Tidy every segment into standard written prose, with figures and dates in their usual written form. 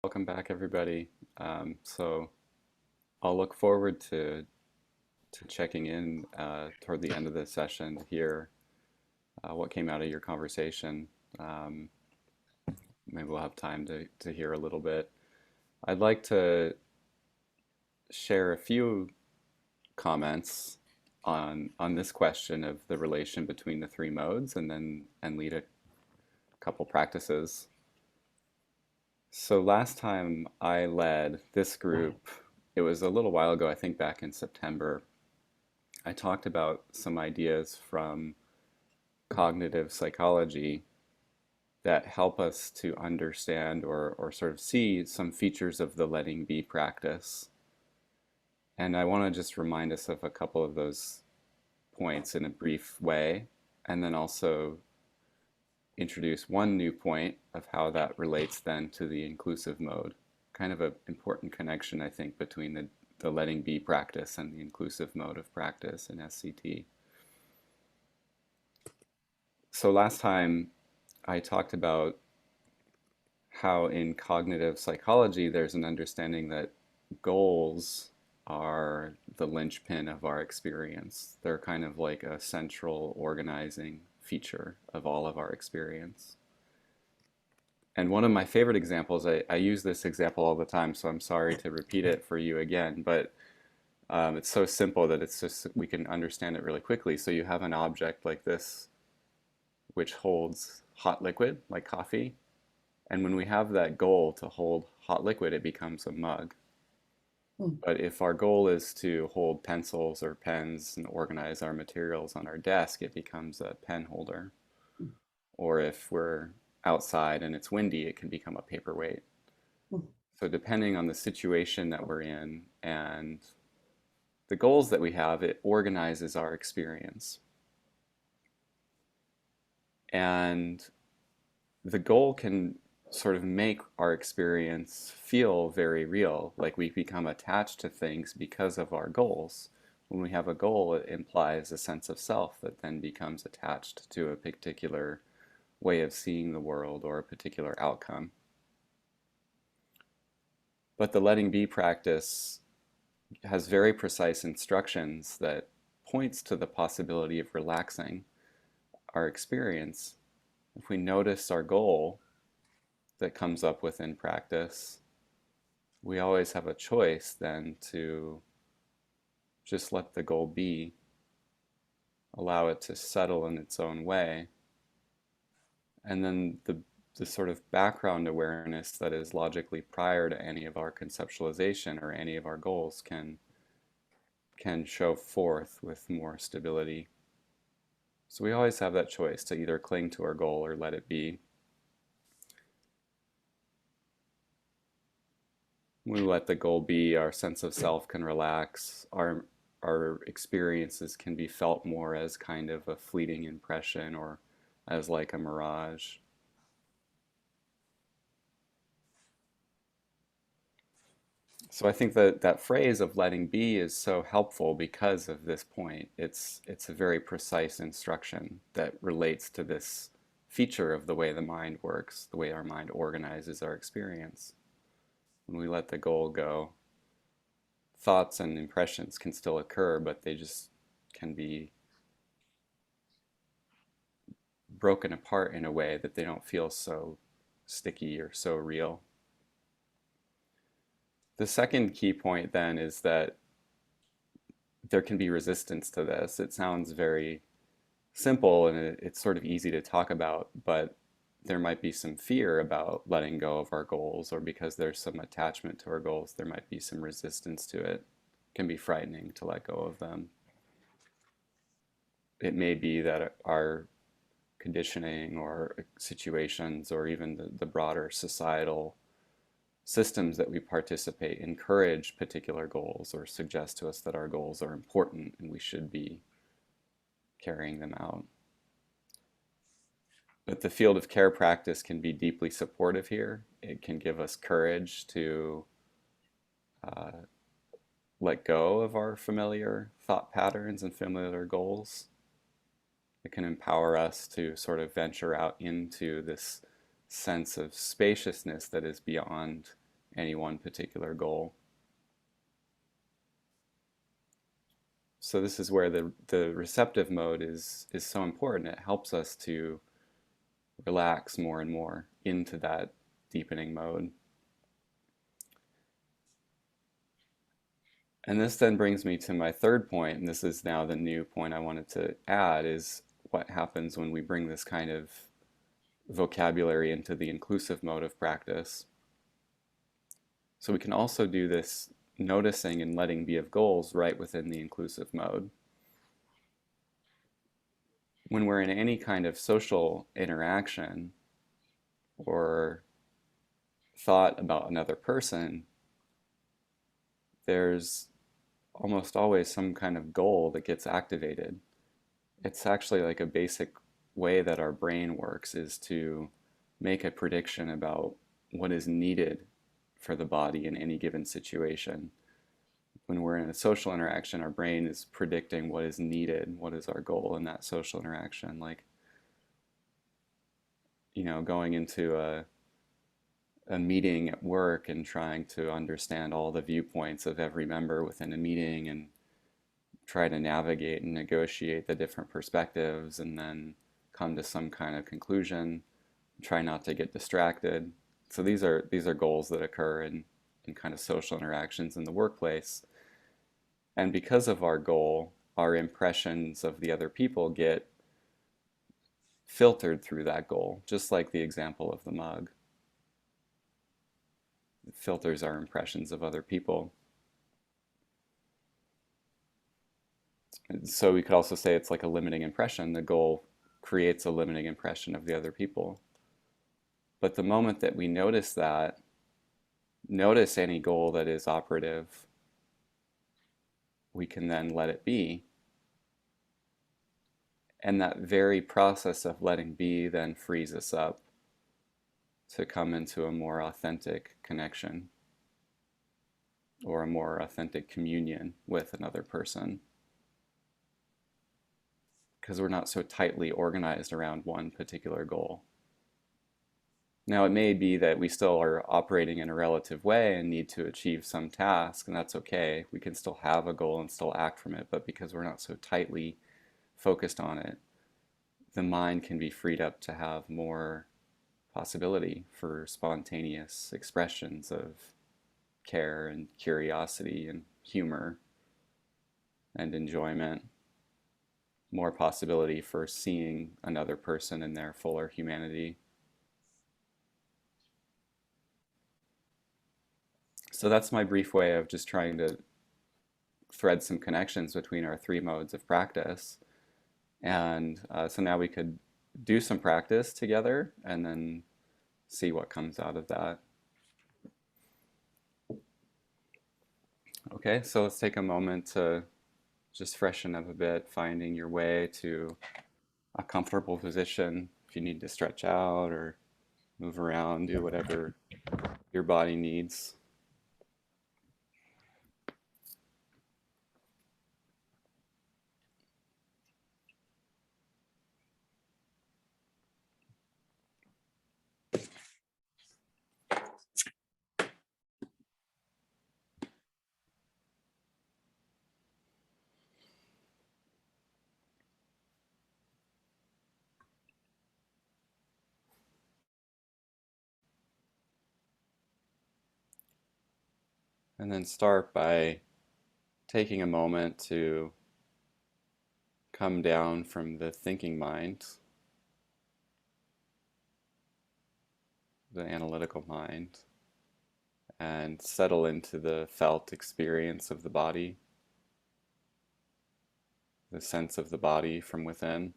Welcome back, everybody. So I'll look forward to checking in toward the end of the session to hear what came out of your conversation. Um, Maybe we'll have time to hear a little bit. I'd like to share a few comments on this question of the relation between the three modes, and lead a couple practices. So last time I led this group, it was a little while ago, I think back in September. I talked about some ideas from cognitive psychology that help us to understand or sort of see some features of the letting be practice. And I want to just remind us of a couple of those points in a brief way, and then also introduce one new point of how that relates then to the inclusive mode. Kind of an important connection, I think, between the letting be practice and the inclusive mode of practice in SCT. So last time I talked about how in cognitive psychology there's an understanding that goals are the linchpin of our experience. They're kind of like a central organizing feature of all of our experience. And one of my favorite examples, I use this example all the time, so I'm sorry to repeat it for you again, but it's so simple that it's just we can understand it really quickly. So you have an object like this, which holds hot liquid, like coffee. And when we have that goal to hold hot liquid, it becomes a mug. Hmm. But if our goal is to hold pencils or pens and organize our materials on our desk, it becomes a pen holder. Or if we're outside and it's windy, it can become a paperweight. Hmm. So depending on the situation that we're in and the goals that we have, it organizes our experience. And the goal can sort of make our experience feel very real, like we become attached to things because of our goals. When we have a goal, it implies a sense of self that then becomes attached to a particular way of seeing the world or a particular outcome. But the letting be practice has very precise instructions that points to the possibility of relaxing our experience. If we notice our goal that comes up within practice, we always have a choice then to just let the goal be, allow it to settle in its own way. And then the sort of background awareness that is logically prior to any of our conceptualization or any of our goals can show forth with more stability. So we always have that choice to either cling to our goal or let it be. When we let the goal be, our sense of self can relax, our experiences can be felt more as kind of a fleeting impression or as like a mirage. So I think that that phrase of letting be is so helpful because of this point. It's a very precise instruction that relates to this feature of the way the mind works, the way our mind organizes our experience. When we let the goal go, thoughts and impressions can still occur, but they just can be broken apart in a way that they don't feel so sticky or so real. The second key point then is that there can be resistance to this. It sounds very simple and it's sort of easy to talk about, but there might be some fear about letting go of our goals, or because there's some attachment to our goals, there might be some resistance to it. It can be frightening to let go of them. It may be that our conditioning or situations or even the broader societal systems that we participate encourage particular goals or suggest to us that our goals are important and we should be carrying them out. But the field of care practice can be deeply supportive here. It can give us courage to uh, let go of our familiar thought patterns and familiar goals. It can empower us to sort of venture out into this sense of spaciousness that is beyond any one particular goal. So this is where the receptive mode is so important. It helps us to relax more and more into that deepening mode. And this then brings me to my third point, and this is now the new point I wanted to add, is what happens when we bring this kind of vocabulary into the inclusive mode of practice. So we can also do this noticing and letting be of goals right within the inclusive mode. When we're in any kind of social interaction or thought about another person, there's almost always some kind of goal that gets activated. It's actually like a basic way that our brain works is to make a prediction about what is needed for the body in any given situation. When we're in a social interaction, our brain is predicting what is needed, what is our goal in that social interaction. Like, going into a meeting at work and trying to understand all the viewpoints of every member within a meeting and try to navigate and negotiate the different perspectives and then come to some kind of conclusion, try not to get distracted. So these are goals that occur in kind of social interactions in the workplace. And because of our goal, our impressions of the other people get filtered through that goal, just like the example of the mug. It filters our impressions of other people. So we could also say it's like a limiting impression. The goal creates a limiting impression of the other people. But the moment that we notice any goal that is operative, we can then let it be. And that very process of letting be then frees us up to come into a more authentic connection or a more authentic communion with another person. Because we're not so tightly organized around one particular goal. Now, it may be that we still are operating in a relative way and need to achieve some task, and that's okay. We can still have a goal and still act from it, but because we're not so tightly focused on it, the mind can be freed up to have more possibility for spontaneous expressions of care and curiosity and humor and enjoyment. More possibility for seeing another person in their fuller humanity. So that's my brief way of just trying to thread some connections between our three modes of practice. And so now we could do some practice together and then see what comes out of that. Okay, so let's take a moment to just freshen up a bit, finding your way to a comfortable position. If you need to stretch out or move around, do whatever your body needs. And then start by taking a moment to come down from the thinking mind, the analytical mind, and settle into the felt experience of the body, the sense of the body from within.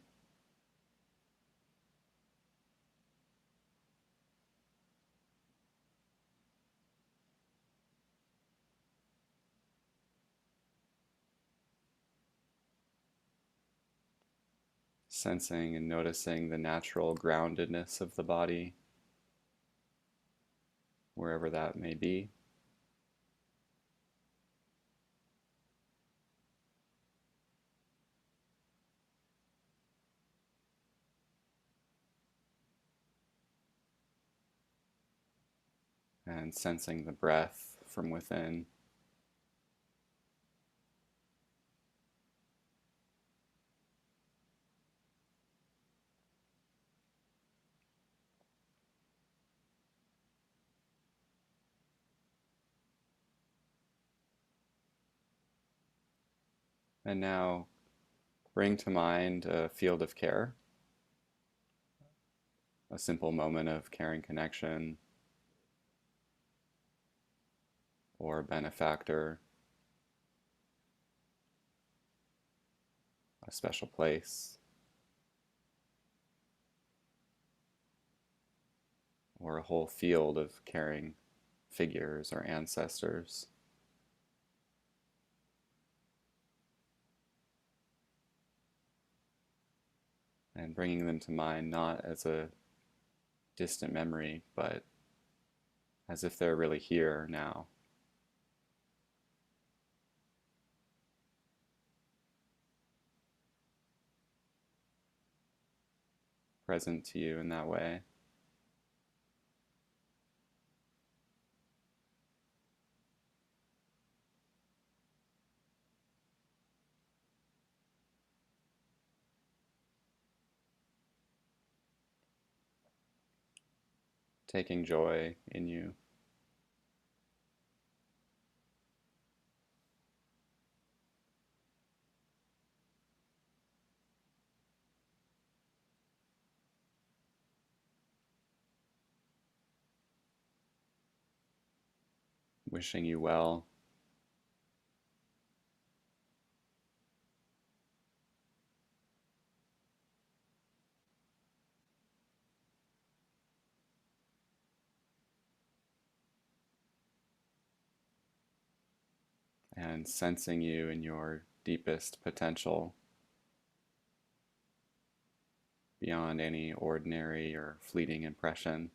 Sensing and noticing the natural groundedness of the body, wherever that may be. and sensing the breath from within. And now bring to mind a field of care, a simple moment of caring connection or benefactor, a special place, or a whole field of caring figures or ancestors. And bringing them to mind not as a distant memory, but as if they're really here now. Present to you in that way. Taking joy in you. Wishing you well. And sensing you in your deepest potential beyond any ordinary or fleeting impression.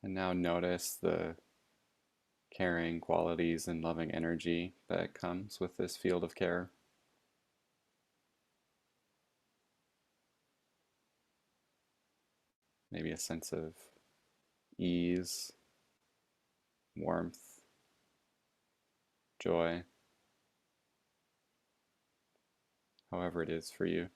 And now notice the caring qualities and loving energy that comes with this field of care. Maybe a sense of ease, warmth, joy, however it is for you.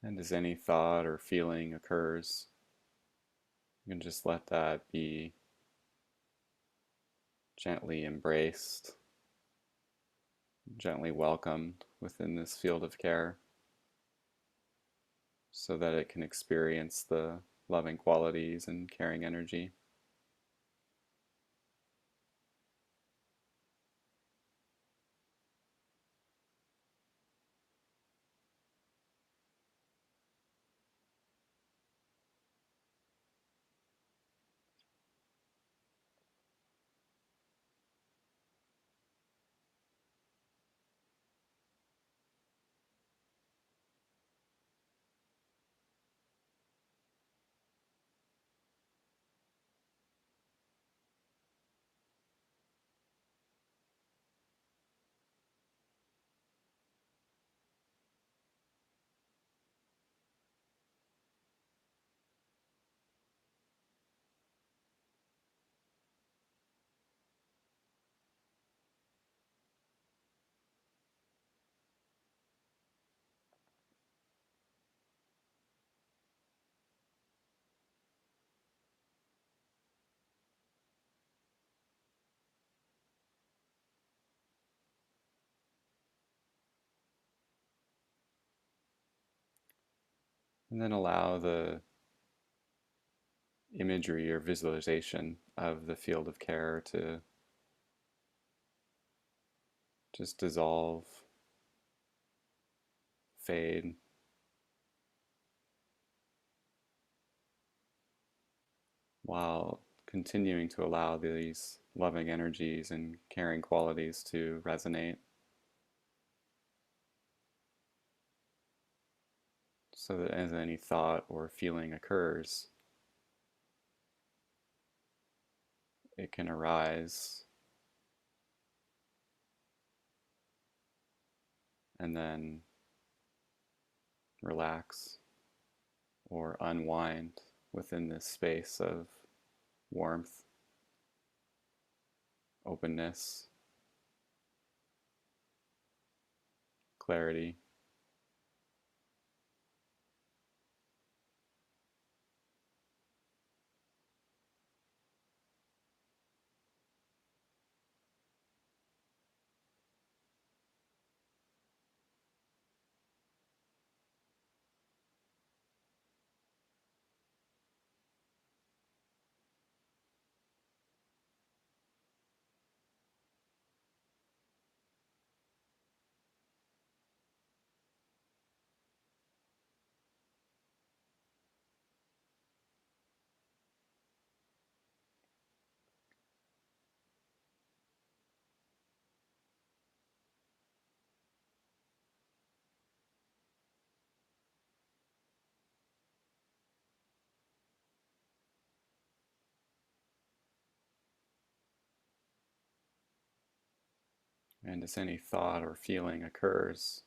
And as any thought or feeling occurs, you can just let that be gently embraced, gently welcomed within this field of care so that it can experience the loving qualities and caring energy. And then allow the imagery or visualization of the field of care to just dissolve, fade, while continuing to allow these loving energies and caring qualities to resonate, so that as any thought or feeling occurs, it can arise and then relax or unwind within this space of warmth, openness, clarity. And as any thought or feeling occurs,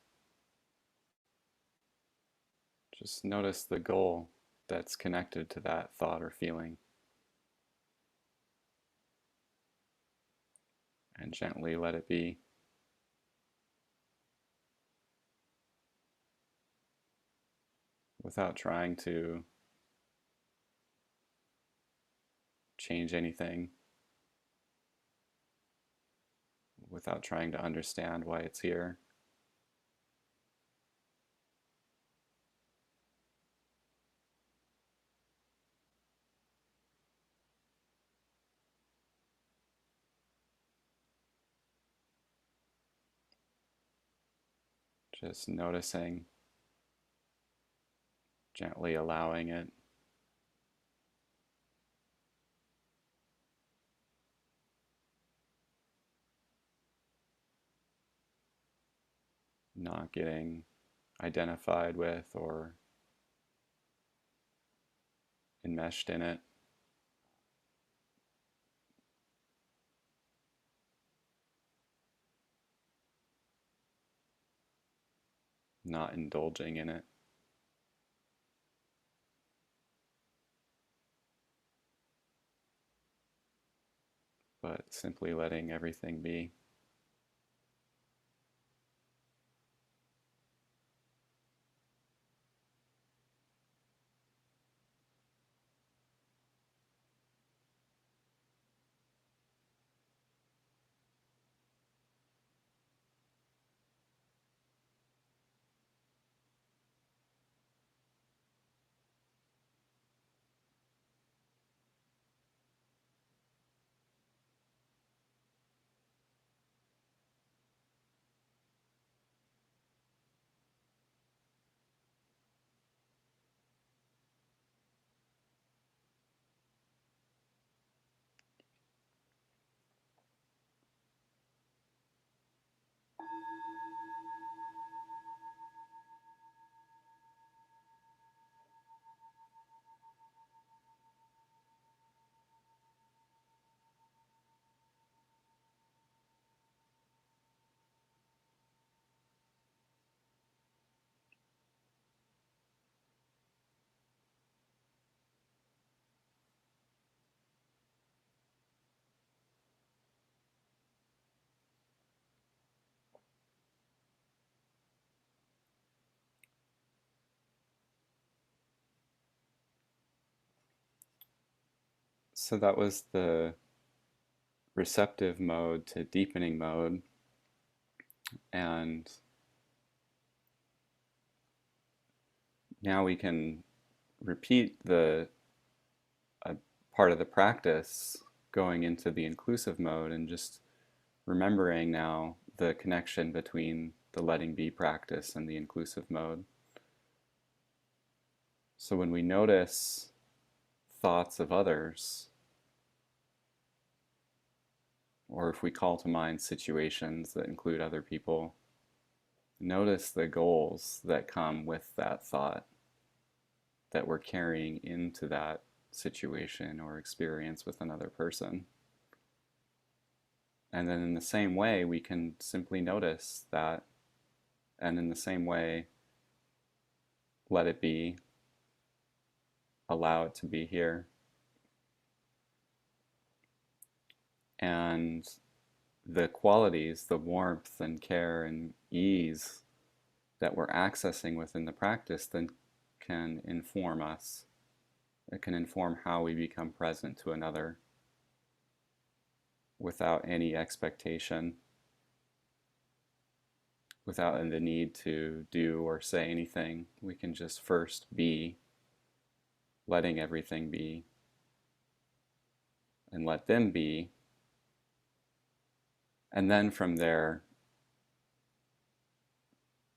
just notice the goal that's connected to that thought or feeling, and gently let it be, without trying to change anything, without trying to understand why it's here. Just noticing, gently allowing it, not getting identified with or enmeshed in it, not indulging in it, but simply letting everything be. So that was the receptive mode to deepening mode. And now we can repeat the part of the practice going into the inclusive mode and just remembering now the connection between the letting be practice and the inclusive mode. So when we notice thoughts of others, or if we call to mind situations that include other people, notice the goals that come with that thought that we're carrying into that situation or experience with another person. And then in the same way, we can simply notice that, and in the same way, let it be, allow it to be here. And the qualities, the warmth and care and ease that we're accessing within the practice then can inform us. It can inform how we become present to another without any expectation, without the need to do or say anything. We can just first be, letting everything be, and let them be. And then from there,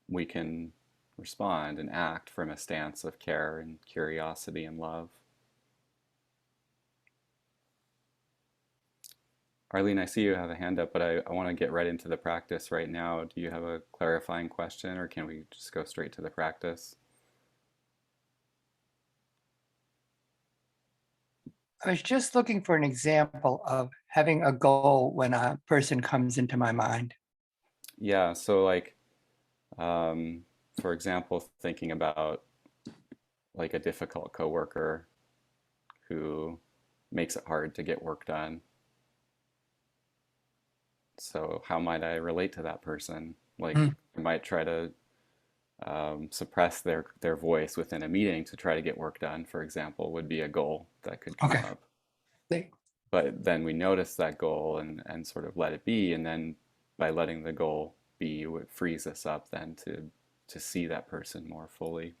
we can respond and act from a stance of care and curiosity and love. Arlene, I see you have a hand up, but I want to get right into the practice right now. Do you have a clarifying question, or can we just go straight to the practice? I was just looking for an example of having a goal when a person comes into my mind. Yeah, so like, um, for example, thinking about like a difficult coworker who makes it hard to get work done. So how might I relate to that person? Like, Mm, I might try to suppress their voice within a meeting to try to get work done, for example, would be a goal that could come okay. up. They- But then we notice that goal and sort of let it be, and then by letting the goal be, it frees us up then to see that person more fully.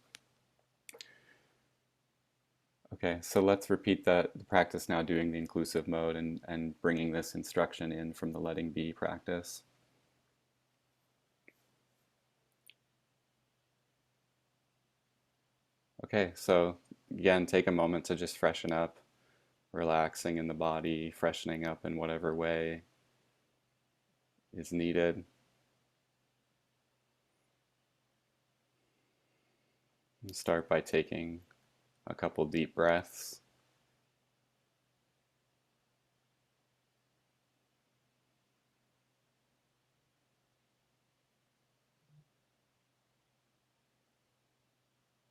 Okay, so let's repeat that the practice now, doing the inclusive mode and bringing this instruction in from the letting be practice. Okay, so again, take a moment to just freshen up, relaxing in the body, freshening up in whatever way is needed. And start by taking a couple deep breaths.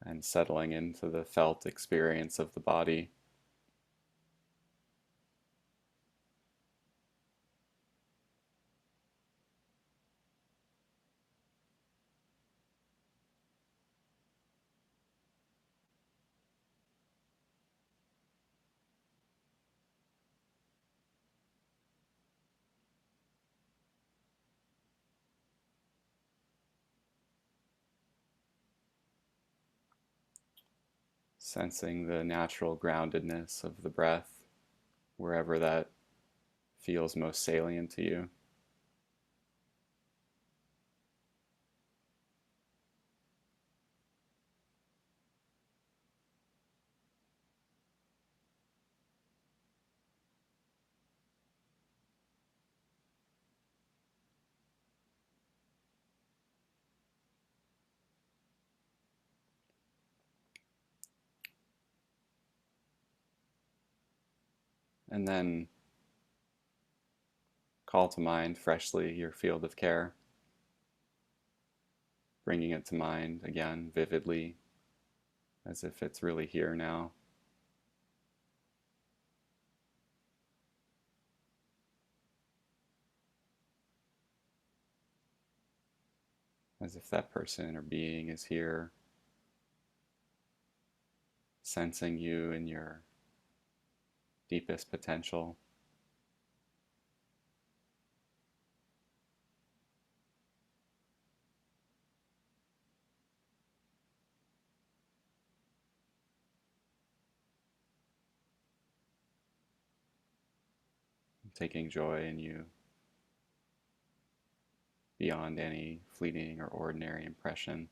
And settling into the felt experience of the body. Sensing the natural groundedness of the breath wherever that feels most salient to you. And then call to mind freshly your field of care, bringing it to mind again vividly, as if it's really here now. As if that person or being is here, sensing you in your deepest potential. taking joy in you beyond any fleeting or ordinary impression.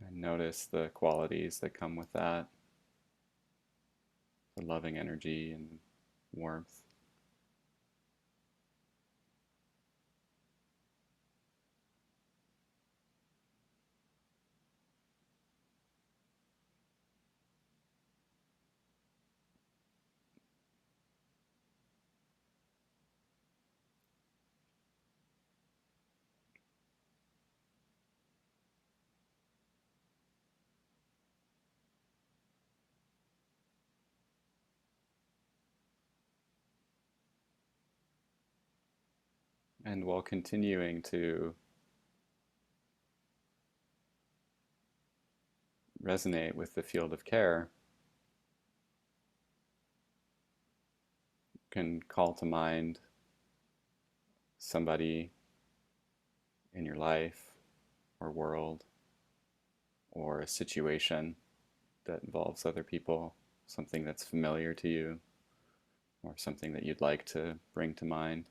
And notice the qualities that come with that, the loving energy and warmth. And while continuing to resonate with the field of care, you can call to mind somebody in your life or world or a situation that involves other people, something that's familiar to you or something that you'd like to bring to mind.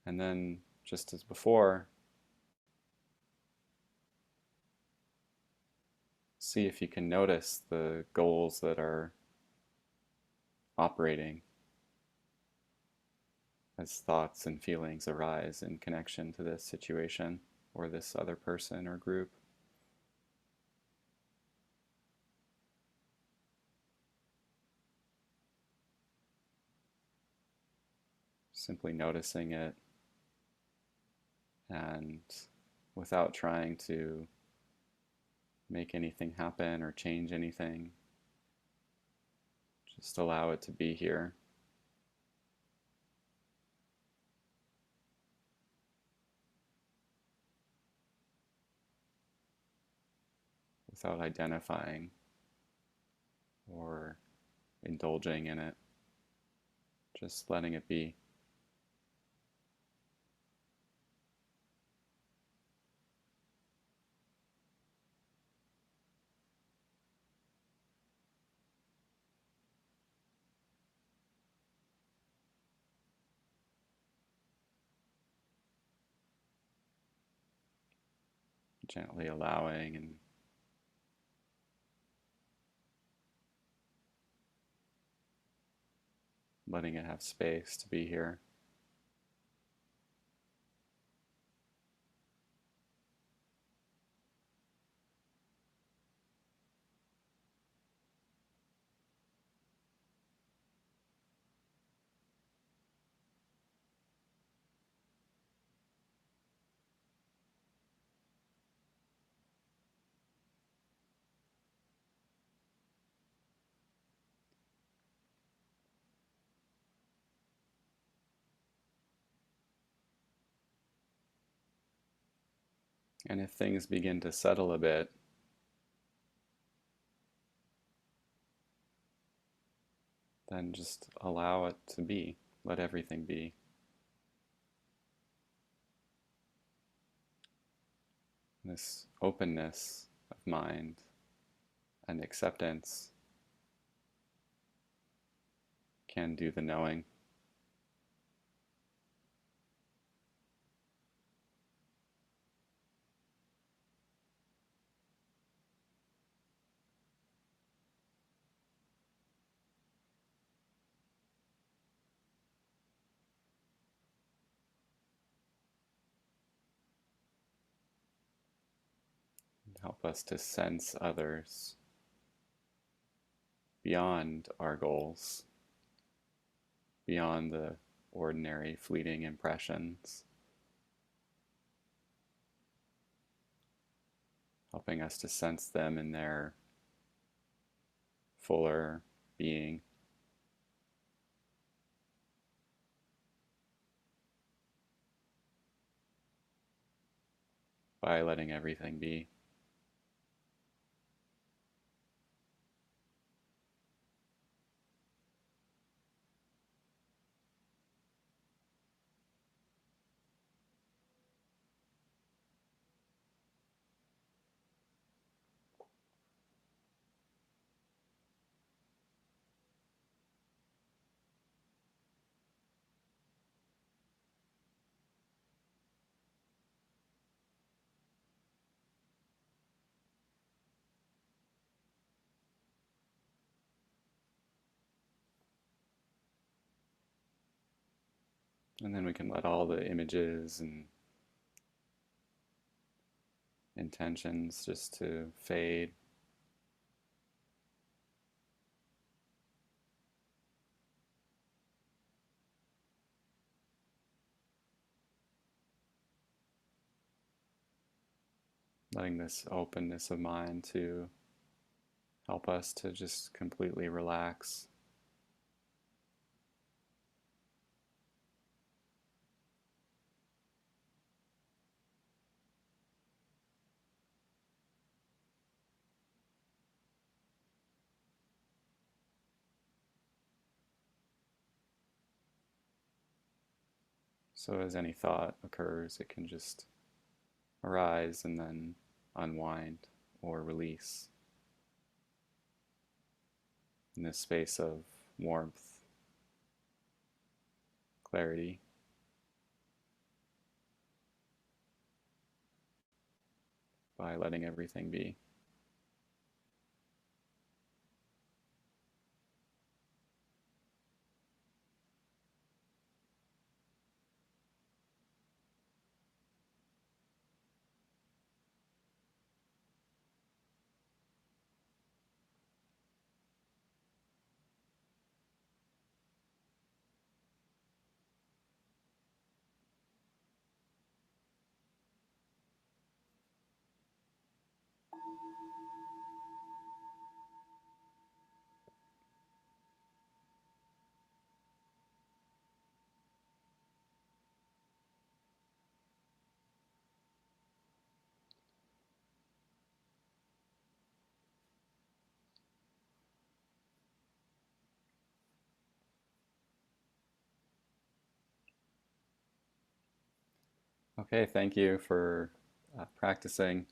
And then, just as before, see if you can notice the goals that are operating as thoughts and feelings arise in connection to this situation or this other person or group. Simply noticing it and without trying to make anything happen or change anything, just allow it to be here. Without identifying or indulging in it, just letting it be. Gently allowing and letting it have space to be here. And if things begin to settle a bit, then just allow it to be. Let everything be. This openness of mind and acceptance can do the knowing. Help us to sense others beyond our goals, beyond the ordinary fleeting impressions, helping us to sense them in their fuller, being. By letting everything be. And then we can let all the images and intentions just to fade. Letting this openness of mind to help us to just completely relax. So as any thought occurs, it can just arise and then unwind or release in this space of warmth, clarity. By letting everything be. Okay, thank you for practicing.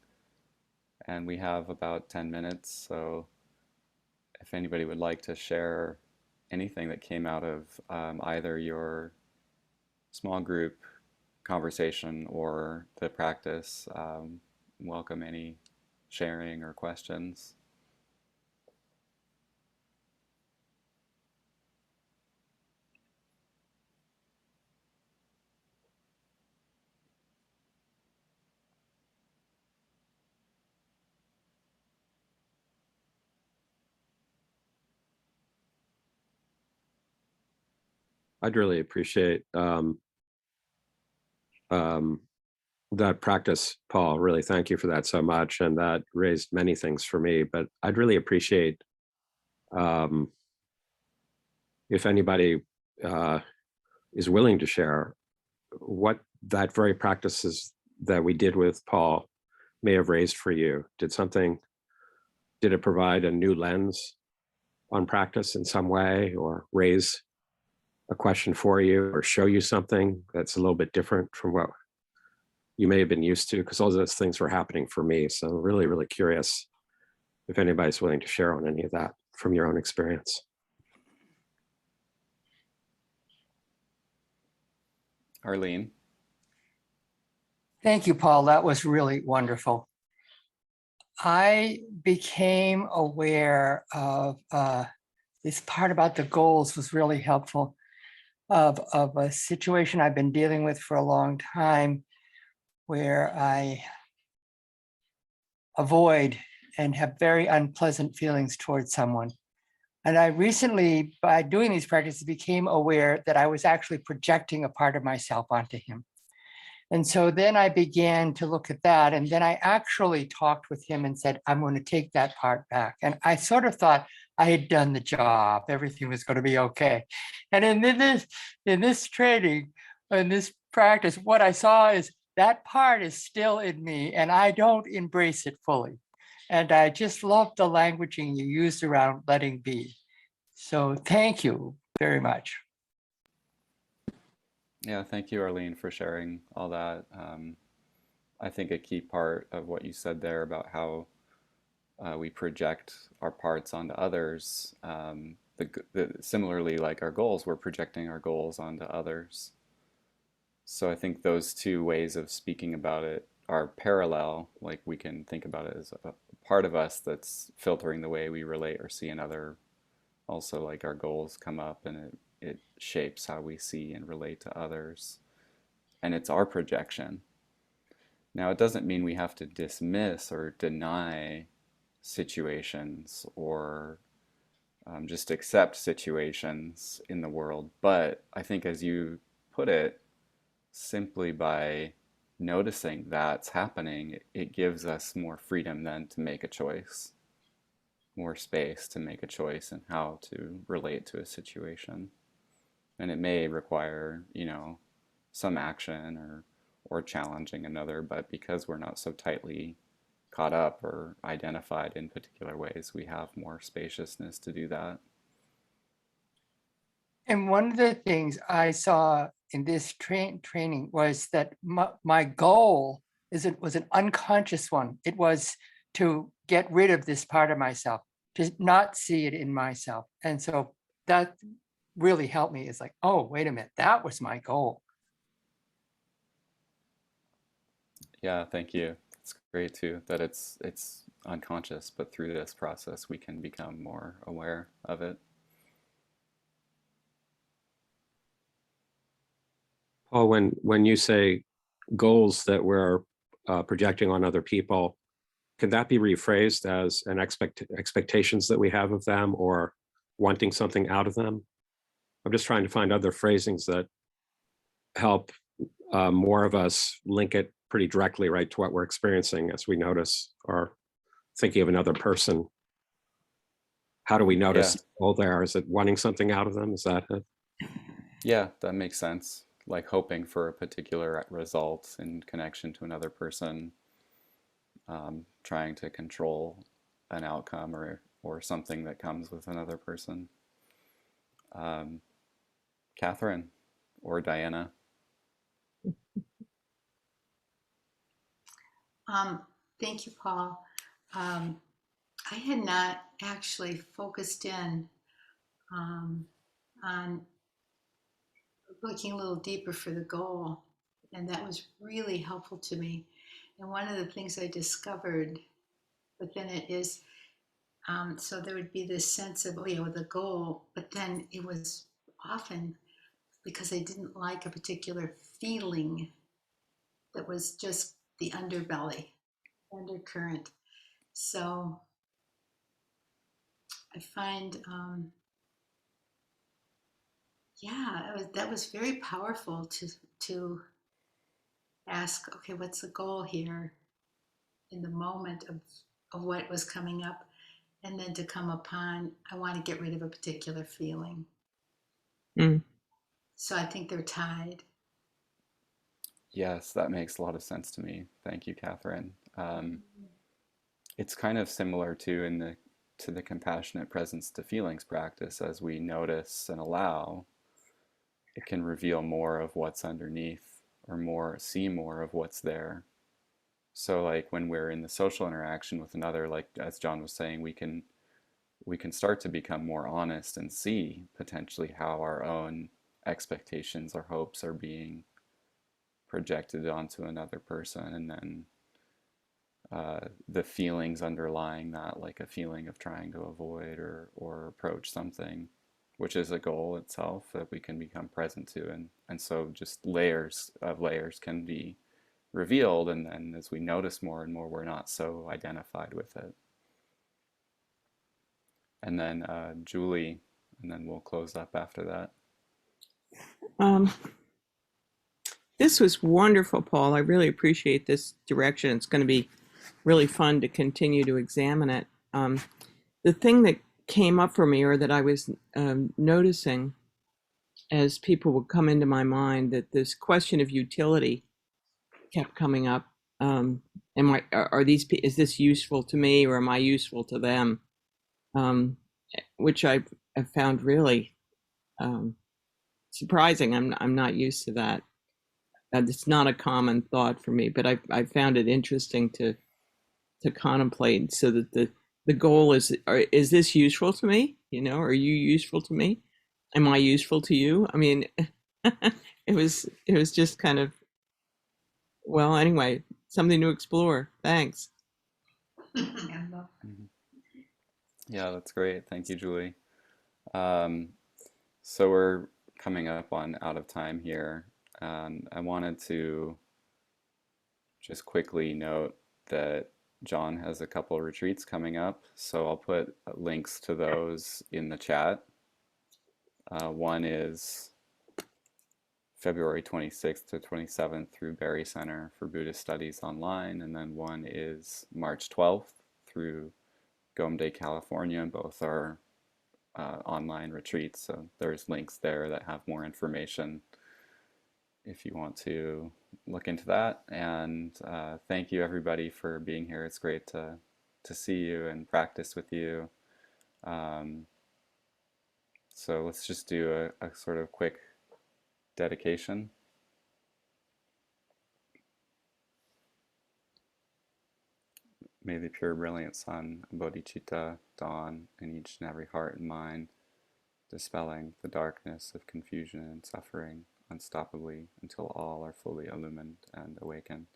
And we have about 10 minutes, so if anybody would like to share anything that came out of either your small group conversation or the practice, welcome any sharing or questions. I'd really appreciate um, that practice, Paul. Really, thank you for that so much. And that raised many things for me, but I'd really appreciate um, if anybody is willing to share what that very practices that we did with Paul may have raised for you. Did it provide a new lens on practice in some way, or raise a question for you, or show you something that's a little bit different from what you may have been used to? Because all those things were happening for me. So I'm really, really curious if anybody's willing to share on any of that from your own experience. Arlene. Thank you, Paul. That was really wonderful. I became aware of this part about the goals was really helpful, of a situation I've been dealing with for a long time where I avoid and have very unpleasant feelings towards someone. And I recently, by doing these practices, became aware that I was actually projecting a part of myself onto him. And so then I began to look at that. And then I actually talked with him and said, I'm going to take that part back. And I sort of thought I had done the job, everything was going to be okay. And in this training, in this practice, what I saw is that part is still in me and I don't embrace it fully. And I just love the languaging you used around letting be. So thank you very much. Yeah, thank you, Arlene, for sharing all that. I think a key part of what you said there about how we project our parts onto others, similarly, like our goals, we're projecting our goals onto others. So I think those two ways of speaking about it are parallel. Like we can think about it as a part of us that's filtering the way we relate or see another. Also, like our goals come up and it shapes how we see and relate to others. And it's our projection. Now, it doesn't mean we have to dismiss or deny situations or just accept situations in the world. But I think, as you put it, simply by noticing that's happening, it gives us more freedom then to make a choice, more space to make a choice in how to relate to a situation. And it may require, some action or challenging another, but because we're not so tightly caught up or identified in particular ways, we have more spaciousness to do that. And one of the things I saw in this training was that my goal was an unconscious one. It was to get rid of this part of myself, to not see it in myself. And so that really helped me. It's like, oh, wait a minute, that was my goal. Yeah, thank you. It's great too that it's unconscious, but through this process we can become more aware of it. Paul, when you say goals that we're projecting on other people, can that be rephrased as an expectations that we have of them or wanting something out of them? I'm just trying to find other phrasings that help more of us link it pretty directly right to what we're experiencing as we notice or thinking of another person. How do we notice all there? Is it wanting something out of them? Is that it? Yeah, that makes sense. Like hoping for a particular result in connection to another person, trying to control an outcome or something that comes with another person. Catherine or Diana? Thank you, Paul. I had not actually focused in on looking a little deeper for the goal, and that was really helpful to me. And one of the things I discovered within it is, so there would be this sense of, oh yeah, with the goal, but then it was often because I didn't like a particular feeling that was just the underbelly, undercurrent. So I find, yeah, that was very powerful to ask, okay, what's the goal here in the moment of what was coming up, and then to come upon, I want to get rid of a particular feeling. Mm. So I think they're tied. Yes, that makes a lot of sense to me. Thank you, Catherine. It's kind of similar to the compassionate presence to feelings practice. As we notice and allow, it can reveal more of what's underneath or see more of what's there. So like when we're in the social interaction with another, like as John was saying, we can start to become more honest and see potentially how our own expectations or hopes are being projected onto another person, and then the feelings underlying that, like a feeling of trying to avoid or approach something, which is a goal itself that we can become present to, and so just layers can be revealed, and then as we notice more and more, we're not so identified with it. And then Julie, and then we'll close up after that. This was wonderful, Paul. I really appreciate this direction. It's going to be really fun to continue to examine it. The thing that came up for me, or that I was noticing as people would come into my mind, that this question of utility kept coming up. Is this useful to me, or am I useful to them? Which I've found really surprising. I'm not used to that. It's not a common thought for me, but I found it interesting to contemplate. So that the goal is this useful to me? Are you useful to me? Am I useful to you? I mean, it was just kind of, well, anyway, something to explore. Thanks. I love Mhm. Yeah, that's great. Thank you, Julie. Um, so we're coming up on out of time here, and I wanted to just quickly note that John has a couple retreats coming up, so I'll put links to those in the chat. One is February 26th to 27th through Berry Center for Buddhist Studies online, and then one is March 12th through Gomde, California. Both are online retreats, so there's links there that have more information if you want to look into that. And thank you everybody for being here. It's great to see you and practice with you. Um, so let's just do a sort of quick dedication. May the pure brilliant sun, bodhicitta, dawn in each and every heart and mind, dispelling the darkness of confusion and suffering unstoppably until all are fully illumined and awakened.